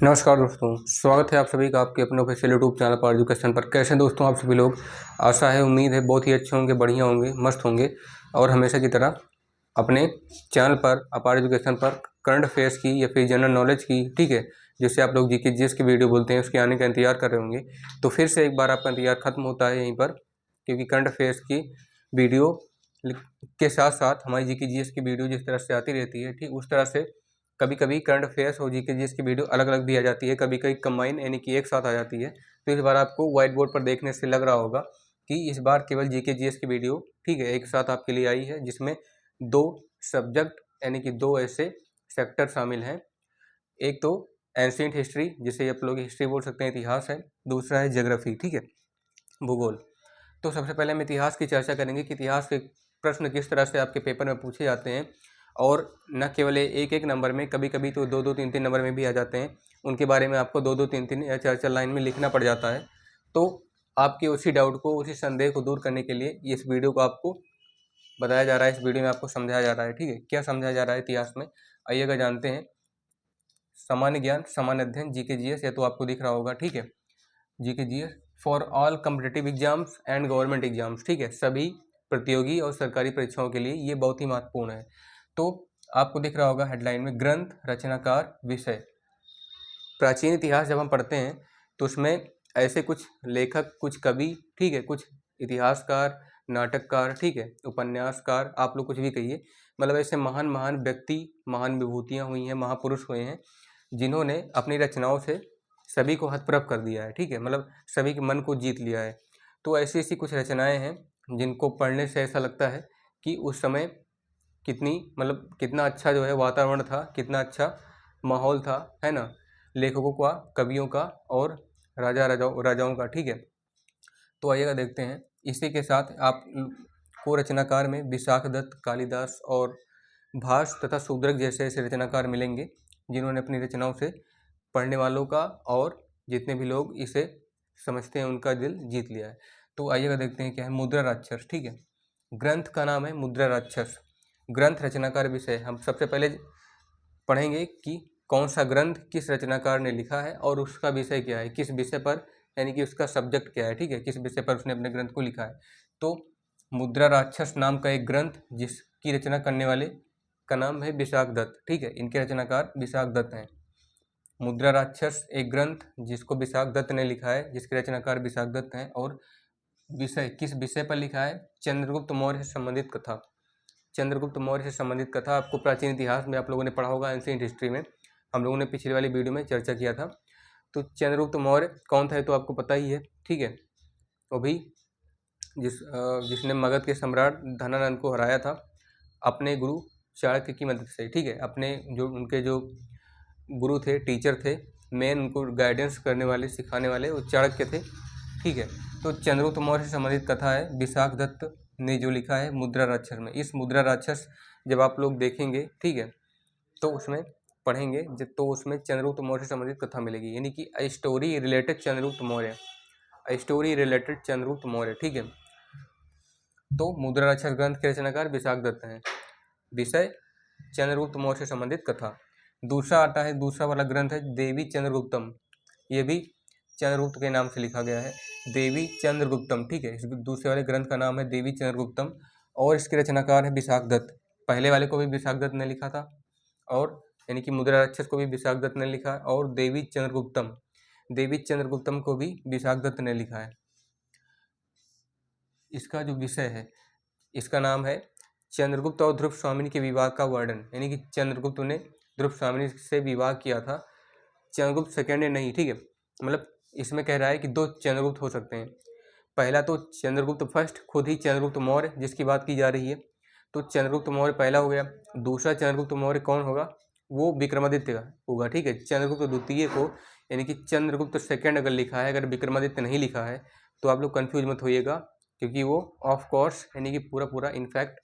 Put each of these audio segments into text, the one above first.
नमस्कार दोस्तों, स्वागत है आप सभी का आपके अपने ऑफिशियल यूट्यूब चैनल पर एजुकेशन पर। कैसे हैं दोस्तों आप सभी लोग? आशा है, उम्मीद है बहुत ही अच्छे होंगे, बढ़िया होंगे, मस्त होंगे। और हमेशा की तरह अपने चैनल पर अपार एजुकेशन पर करंट अफेयर्स की या फिर जनरल नॉलेज की, ठीक है, जिससे आप लोग जीके जीएस की वीडियो बोलते हैं, उसके आने का इंतजार कर रहे होंगे। तो फिर से एक बार आपका इंतजार खत्म होता है यहीं पर, क्योंकि करंट अफेयर्स की वीडियो के साथ साथ हमारी जीके जीएस की वीडियो जिस तरह से आती रहती है, ठीक उस तरह से कभी कभी करंट अफेयर्स और जीके जीएस की वीडियो अलग अलग भी आ जाती है, कभी कभी कंबाइन यानी कि एक साथ आ जाती है। तो इस बार आपको व्हाइट बोर्ड पर देखने से लग रहा होगा कि इस बार केवल जीके जीएस की वीडियो, ठीक है, एक साथ आपके लिए आई है, जिसमें दो सब्जेक्ट यानी कि दो ऐसे सेक्टर शामिल हैं। एक तो एंशिएंट हिस्ट्री, जिसे आप लोग हिस्ट्री बोल सकते हैं, इतिहास है। दूसरा है ज्योग्राफी, ठीक है, भूगोल। तो सबसे पहले हम इतिहास की चर्चा करेंगे कि इतिहास के प्रश्न किस तरह से आपके पेपर में पूछे जाते हैं, और न केवल एक एक नंबर में, कभी कभी तो दो दो तीन तीन नंबर में भी आ जाते हैं। उनके बारे में आपको दो दो तीन तीन या चार चार लाइन में लिखना पड़ जाता है। तो आपके उसी डाउट को, उसी संदेह को दूर करने के लिए इस वीडियो को आपको बताया जा रहा है, इस वीडियो में आपको समझाया जा रहा है। ठीक है, क्या समझाया जा रहा है इतिहास में, आइएगा जानते हैं। सामान्य ज्ञान, सामान्य अध्ययन, जीके जीएस, ये तो आपको दिख रहा होगा। ठीक है, GK GS for all competitive exams and government exams, ठीक है, सभी प्रतियोगी और सरकारी परीक्षाओं के लिए ये बहुत ही महत्वपूर्ण है। तो आपको दिख रहा होगा हेडलाइन में ग्रंथ, रचनाकार, विषय। प्राचीन इतिहास जब हम पढ़ते हैं तो उसमें ऐसे कुछ लेखक, कुछ कवि, ठीक है, कुछ इतिहासकार, नाटककार, ठीक है, उपन्यासकार, आप लोग कुछ भी कहिए, मतलब ऐसे महान महान व्यक्ति, महान विभूतियाँ हुई हैं, महापुरुष हुए हैं, जिन्होंने अपनी रचनाओं से सभी को हतप्रभ कर दिया है। ठीक है, मतलब सभी के मन को जीत लिया है। तो ऐसी ऐसी कुछ रचनाएं हैं जिनको पढ़ने से ऐसा लगता है कि उस समय कितनी, मतलब कितना अच्छा जो है वातावरण था, कितना अच्छा माहौल था, है ना, लेखकों का, कवियों का और राजाओं का। ठीक है, तो आइएगा देखते हैं। इसी के साथ आप को रचनाकार में विशाख दत्त, कालिदास और भास तथा शूद्रक जैसे ऐसे रचनाकार मिलेंगे, जिन्होंने अपनी रचनाओं से पढ़ने वालों का और जितने भी लोग इसे समझते हैं उनका दिल जीत लिया है। तो आइएगा देखते हैं क्या है मुद्रा राक्षस। ठीक है, ग्रंथ का नाम है मुद्रा राक्षस। ग्रंथ रचनाकार विषय, हम सबसे पहले पढ़ेंगे कि कौन सा ग्रंथ किस रचनाकार ने लिखा है और उसका विषय क्या है, किस विषय पर, यानी कि उसका सब्जेक्ट क्या है। ठीक है, किस विषय पर उसने अपने ग्रंथ को लिखा है। तो मुद्रा राक्षस नाम का एक ग्रंथ जिसकी रचना करने वाले का नाम है विशाख दत्त। ठीक है, इनके रचनाकार विशाख दत्त हैं। मुद्रा राक्षस एक ग्रंथ जिसको विशाख दत्त ने लिखा है, जिसके रचनाकार विशाख दत्त हैं, और विषय, किस विषय पर लिखा है, चंद्रगुप्त मौर्य से संबंधित कथा। चंद्रगुप्त मौर्य से संबंधित कथा आपको प्राचीन इतिहास में आप लोगों ने पढ़ा होगा, एंशिएंट हिस्ट्री में हम लोगों ने पिछली वाली वीडियो में चर्चा किया था। तो चंद्रगुप्त मौर्य कौन था तो आपको पता ही है। ठीक है, वो भी जिसने मगध के सम्राट धनानंद को हराया था अपने गुरु चाणक्य की मदद से। ठीक है, अपने जो उनके जो गुरु थे, टीचर थे, मेन उनको गाइडेंस करने वाले, सिखाने वाले वो चाणक्य थे। ठीक है, तो चंद्रगुप्त मौर्य से संबंधित कथा है, विशाख दत्त ने जो लिखा है मुद्रा राक्षस में। इस मुद्रा राक्षस जब आप लोग देखेंगे, ठीक है, तो उसमें पढ़ेंगे तो उसमें चंद्रगुप्त मौर्य से संबंधित कथा मिलेगी, यानी कि a story related Chandragupta Maurya, a story related Chandragupta Maurya. ठीक है, तो मुद्रा राक्षस ग्रंथ के रचनाकार विशाख दत्त हैं, विषय चंद्रगुप्त मौर्य से संबंधित कथा। दूसरा आता है, दूसरा वाला ग्रंथ है देवी चंद्रगुप्तम, ये भी चंद्रगुप्त के नाम से लिखा गया है, देवी चंद्रगुप्तम। ठीक है, इस दूसरे वाले ग्रंथ का नाम है देवी चंद्रगुप्तम, और इसके रचनाकार है विशाख दत्त। पहले वाले को भी विशाख दत्त ने लिखा था, और यानी कि मुद्रा राक्षस को भी विशाख दत्त ने लिखा है, और देवी चंद्रगुप्तम को भी विशाख दत्त ने लिखा है। इसका जो विषय है, इसका नाम है चंद्रगुप्त और ध्रुव स्वामिनी के विवाह का वर्णन, यानी कि चंद्रगुप्त ने ध्रुव स्वामिनी से विवाह किया था, चंद्रगुप्त सेकेंड ने नहीं। ठीक है, मतलब इसमें कह रहा है कि दो चंद्रगुप्त हो सकते हैं। पहला तो चंद्रगुप्त फर्स्ट, खुद ही चंद्रगुप्त मौर्य जिसकी बात की जा रही है, तो चंद्रगुप्त मौर्य पहला हो गया। दूसरा चंद्रगुप्त मौर्य कौन होगा, वो विक्रमादित्य होगा। ठीक है, चंद्रगुप्त द्वितीय को, यानी कि चंद्रगुप्त सेकेंड अगर लिखा है, अगर विक्रमादित्य नहीं लिखा है तो आप लोग कन्फ्यूज मत होइएगा, क्योंकि वो ऑफ कोर्स, यानी कि पूरा पूरा इनफैक्ट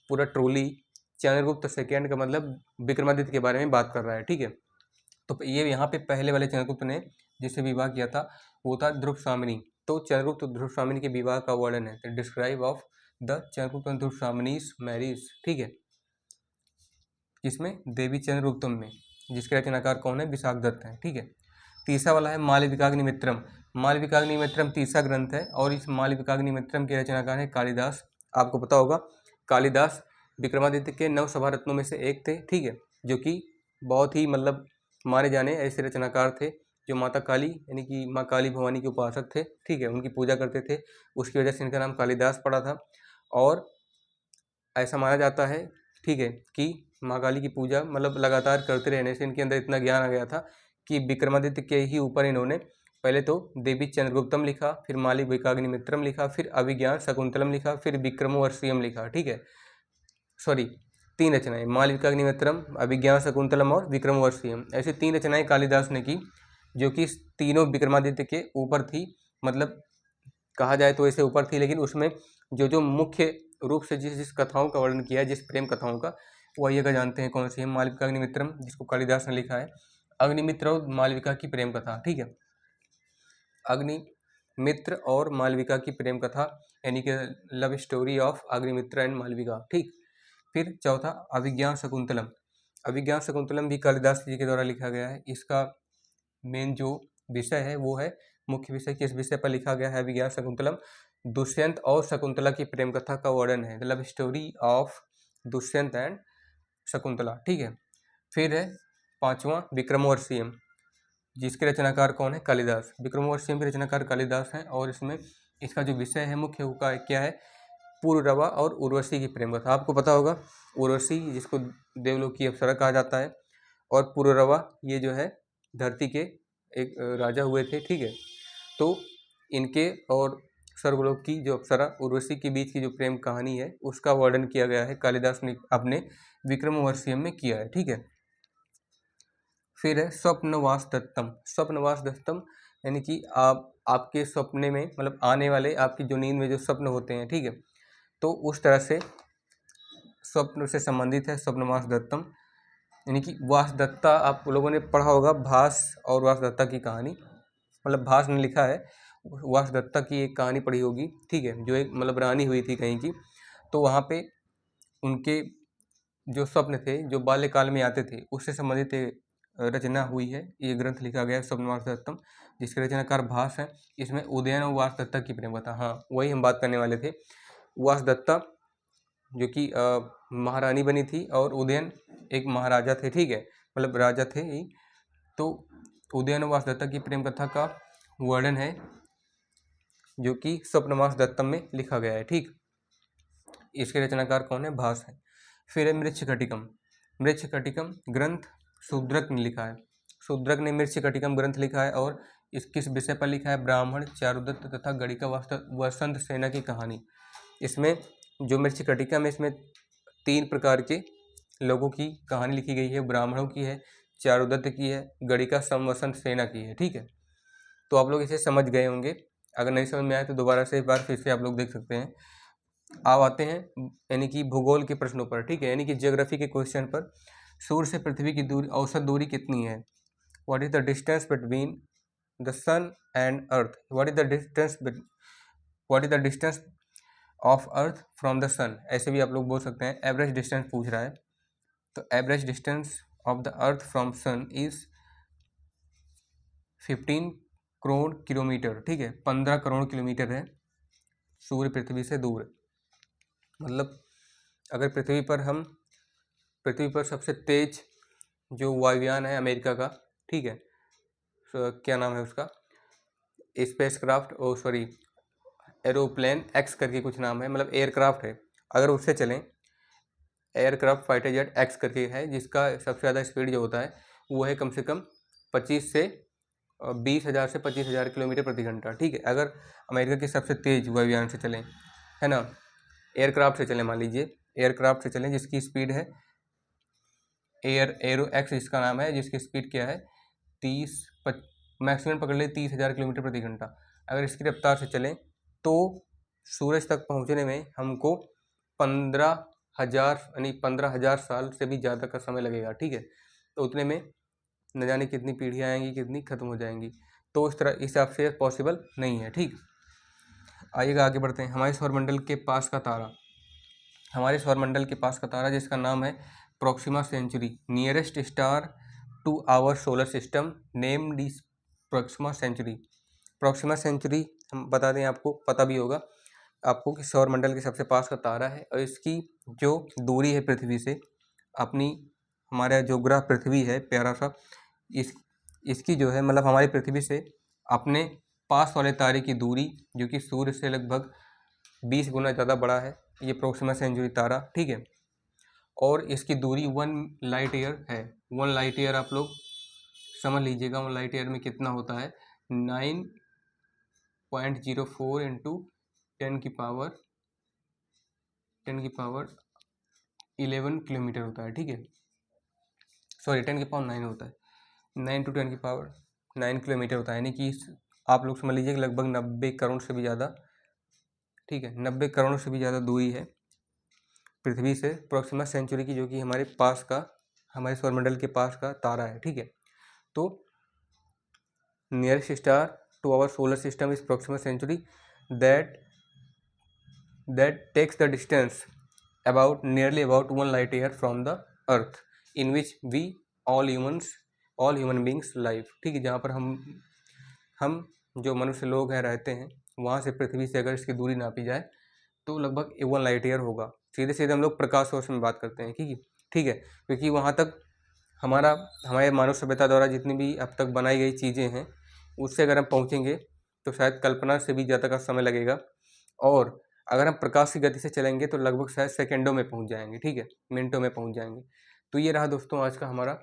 पूरा ट्रोली चंद्रगुप्त सेकेंड का मतलब विक्रमादित्य के बारे में बात कर रहा है। ठीक है, तो ये यहाँ पे पहले वाले चंद्रगुप्त ने जिससे विवाह किया था वो था ध्रुव स्वामिनी। तो चंद्रगुप्त ध्रुव स्वामिनी के विवाह का वर्णन है, तो describe of the Chandragupta Dhruvswamini's marriage. ठीक है, किसमें, देवी चंद्रगुप्तम में। जिसके रचनाकार कौन है, विशाख दत्त हैं। ठीक है। तीसरा वाला है मालविकाग्निमित्रम। मालविकाग्निमित्रम तीसरा ग्रंथ है और इस मालविकाग्निमित्रम के रचनाकार है कालिदास। आपको पता होगा कालिदास विक्रमादित्य के 9 सभा रत्नों में से एक थे। ठीक है, जो कि बहुत ही मतलब माने जाने ऐसे रचनाकार थे जो माता काली यानी कि माँ काली भवानी के उपासक थे। ठीक है, उनकी पूजा करते थे, उसकी वजह से इनका नाम कालिदास पड़ा था। और ऐसा माना जाता है, ठीक है, कि माँ काली की पूजा मतलब लगातार करते रहने से इनके अंदर इतना ज्ञान आ गया था कि विक्रमादित्य के ही ऊपर इन्होंने पहले तो देवी चंद्रगुप्तम लिखा, फिर मालविकाग्निमित्रम लिखा, फिर अभिज्ञान शकुंतलम लिखा, फिर विक्रमोर्वशीयम लिखा। ठीक है, सॉरी 3 रचनाएं, मालविकाग्निमित्रम, अभिज्ञान शकुंतलम और विक्रमोर्वशीयम, ऐसी 3 रचनाएं कालिदास ने की, जो कि तीनों विक्रमादित्य के ऊपर थी। मतलब कहा जाए तो ऐसे ऊपर थी, लेकिन उसमें जो जो मुख्य रूप से जिस जिस कथाओं का वर्णन किया है, जिस प्रेम कथाओं का, वो ये का जानते हैं कौन सी है। मालविकाग्निमित्रम, जिसको कालिदास ने लिखा है, अग्निमित्र और मालविका की प्रेम कथा। ठीक है, अग्निमित्र और मालविका की प्रेम कथा यानी कि love story of Agnimitra and Malvika. ठीक। फिर चौथा अभिज्ञान शकुंतलम। अभिज्ञान शकुंतलम भी कालिदास जी के द्वारा लिखा गया है। इसका मेन जो विषय है वो है, मुख्य विषय किस विषय पर लिखा गया है अभिज्ञान शकुंतलम, दुष्यंत और शकुंतला की प्रेम कथा का वर्णन है, the love story of Dushyant and Shakuntala. ठीक है। फिर है पांचवा विक्रमोर्वशीयम, जिसके रचनाकार कौन है, कालिदास। विक्रमोर्वशीयम के रचनाकार कालिदास हैं और इसमें इसका जो विषय है मुख्य का क्या है, पुररवा और उर्वशी की प्रेम कथा। आपको पता होगा उर्वशी जिसको देवलोक की अप्सरा कहा जाता है, और पुररवा ये जो है धरती के एक राजा हुए थे। ठीक है, तो इनके और स्वर्गलोक की जो अप्सरा उर्वशी के बीच की जो प्रेम कहानी है उसका वर्णन किया गया है, कालिदास ने अपने विक्रमोर्वशीयम में किया है। ठीक है। फिर है स्वप्नवास दत्तम। स्वप्नवास दत्तम यानी कि आपके सपने में मतलब आने वाले आपकी जो नींद में जो स्वप्न होते हैं, ठीक है, तो उस तरह से स्वप्न से संबंधित है स्वप्नवास दत्तम। यानी कि वासदत्ता आप लोगों ने पढ़ा होगा, भास और वासदत्ता की कहानी, मतलब भास ने लिखा है, वासदत्ता की एक कहानी पढ़ी होगी। ठीक है, जो एक मतलब रानी हुई थी कहीं की, तो वहाँ पे उनके जो स्वप्न थे जो बाल्यकाल में आते थे उससे संबंधित रचना हुई है। ये ग्रंथ लिखा गया है स्वप्नवास दत्तम, जिसके रचनाकार भास है। इसमें उदयन और वासदत्ता की प्रेम कथा, हाँ वही हम बात करने वाले थे। वासदत्ता जो कि महारानी बनी थी और उदयन एक महाराजा थे। ठीक है, मतलब राजा थे ही। तो उदयन और वासदत्ता की प्रेम कथा का वर्णन है जो कि स्वप्नवास दत्तम में लिखा गया है। ठीक, इसके रचनाकार कौन है, भास है। फिर है मृच्छकटिकम। मृच्छकटिकम ग्रंथ शूद्रक ने लिखा है। शूद्रक ने मृच्छकटिकम ग्रंथ लिखा है और इस किस विषय पर लिखा है, ब्राह्मण, चारुदत्त तथा गणिका वसंत सेना की कहानी। इसमें जो मृच्छकटिकम है इसमें 3 प्रकार के लोगों की कहानी लिखी गई है, ब्राह्मणों की है, चारुदत्त की है, गणिका वसंत सेना की है। ठीक है, तो आप लोग इसे समझ गए होंगे। अगर नहीं समझ में आए तो दोबारा से एक बार फिर से आप लोग देख सकते हैं। अब आते हैं यानी कि भूगोल के प्रश्नों पर। ठीक है, यानी कि ज्योग्राफी के क्वेश्चन पर। सूर्य से पृथ्वी की दूरी, औसत दूरी कितनी है? What is the distance between the sun and earth? What is the distance of earth from the sun? ऐसे भी आप लोग बोल सकते हैं। एवरेज डिस्टेंस पूछ रहा है, तो average distance of the earth from sun is 15 crore kilometre. ठीक है, 15 करोड़ किलोमीटर है सूर्य पृथ्वी से दूर। मतलब अगर पृथ्वी पर सबसे तेज जो वायुयान है अमेरिका का, ठीक है, तो क्या नाम है उसका, स्पेसक्राफ्ट, ओ सॉरी एरोप्लेन एक्स करके कुछ नाम है, मतलब एयरक्राफ्ट है, अगर उससे चलें, एयरक्राफ्ट फाइटर जेट एक्स करके है, जिसका सबसे ज़्यादा स्पीड जो होता है वो है कम से कम 25 से 20,000 से 25,000 किलोमीटर प्रति घंटा। ठीक है, अगर अमेरिका की सबसे तेज वायुयान से चलें, है ना, एयरक्राफ्ट से चलें, मान लीजिए एयरक्राफ्ट से चलें जिसकी स्पीड है एरो एक्स जिसका नाम है, जिसकी स्पीड क्या है 30 मैक्सिमम पकड़ ले 30,000 किलोमीटर प्रति घंटा। अगर इसकी रफ्तार से चलें तो सूरज तक पहुंचने में हमको 15,000 यानी 15,000 साल से भी ज़्यादा का समय लगेगा। ठीक है, तो उतने में न जाने कितनी पीढ़ियाँ आएंगी, कितनी खत्म हो जाएंगी, तो इस हिसाब से पॉसिबल नहीं है। ठीक, आइएगा आगे बढ़ते हैं। हमारे सौरमंडल के पास का तारा, हमारे सौरमंडल के पास का तारा जिसका नाम है Proxima Centauri, nearest star to our solar system named is Proxima Centauri. Proxima Centauri हम बता दें, आपको पता भी होगा आपको कि सौरमंडल के सबसे पास का तारा है और इसकी जो दूरी है पृथ्वी से, अपनी हमारा जो ग्रह पृथ्वी है प्यारा सा, इसकी जो है मतलब हमारी पृथ्वी से अपने पास वाले तारे की दूरी जो कि सूर्य से लगभग 20 गुना ज़्यादा बड़ा है ये प्रोक्सिमा सेंचुरी तारा, ठीक है। और इसकी दूरी 1 लाइट ईयर है। 1 लाइट ईयर आप लोग समझ लीजिएगा 1 लाइट ईयर में कितना होता है, 9.04 इंटू 10 की पावर 11 किलोमीटर होता है, ठीक है। सॉरी 10 की पावर 9 होता है, 9 टू 10 की पावर 9 किलोमीटर होता है, यानी कि आप लोग समझ लीजिए कि लगभग 90 करोड़ से भी ज़्यादा, ठीक है, 90 करोड़ से भी ज़्यादा दूरी है पृथ्वी से प्रोक्सिमा सेंचुरी की, जो कि हमारे पास का, हमारे सौरमंडल के पास का तारा है, ठीक है। तो nearest star to our solar system is Proxima Centauri that takes the distance nearly about 1 light year from the earth in which we all human beings live, ठीक है। जहाँ पर हम जो मनुष्य लोग हैं रहते हैं, वहाँ से पृथ्वी से अगर इसकी दूरी नापी जाए तो लगभग 1 लाइट ईयर होगा। सीधे सीधे हम लोग प्रकाश वर्ष में बात करते हैं, ठीक है, क्योंकि वहाँ तक हमारे मानव सभ्यता द्वारा जितनी भी अब तक बनाई गई चीज़ें हैं उससे अगर हम पहुँचेंगे तो शायद कल्पना से भी ज़्यादा का समय लगेगा, और अगर हम प्रकाश की गति से चलेंगे तो लगभग शायद सेकेंडों में पहुंच जाएंगे, ठीक है, मिनटों में पहुंच जाएंगे। तो ये रहा दोस्तों आज का हमारा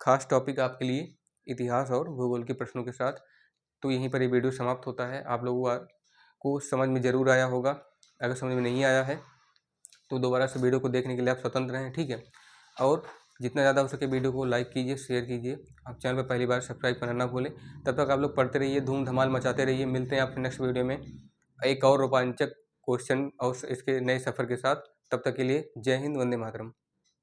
खास टॉपिक आपके लिए, इतिहास और भूगोल के प्रश्नों के साथ। तो यहीं पर ये वीडियो समाप्त होता है। आप लोगों को समझ में ज़रूर आया होगा। अगर समझ में नहीं आया है तो दोबारा से वीडियो को देखने के लिए आप स्वतंत्र हैं, ठीक है। और जितना ज़्यादा हो सके वीडियो को लाइक कीजिए, शेयर कीजिए। आप चैनल पर पहली बार सब्सक्राइब करना ना भूलें। तब तक आप लोग पढ़ते रहिए, धूम धमाल मचाते रहिए। मिलते हैं आपके नेक्स्ट वीडियो में एक और रोमांचक क्वेश्चन और इसके नए सफ़र के साथ। तब तक के लिए जय हिंद, वंदे मातरम।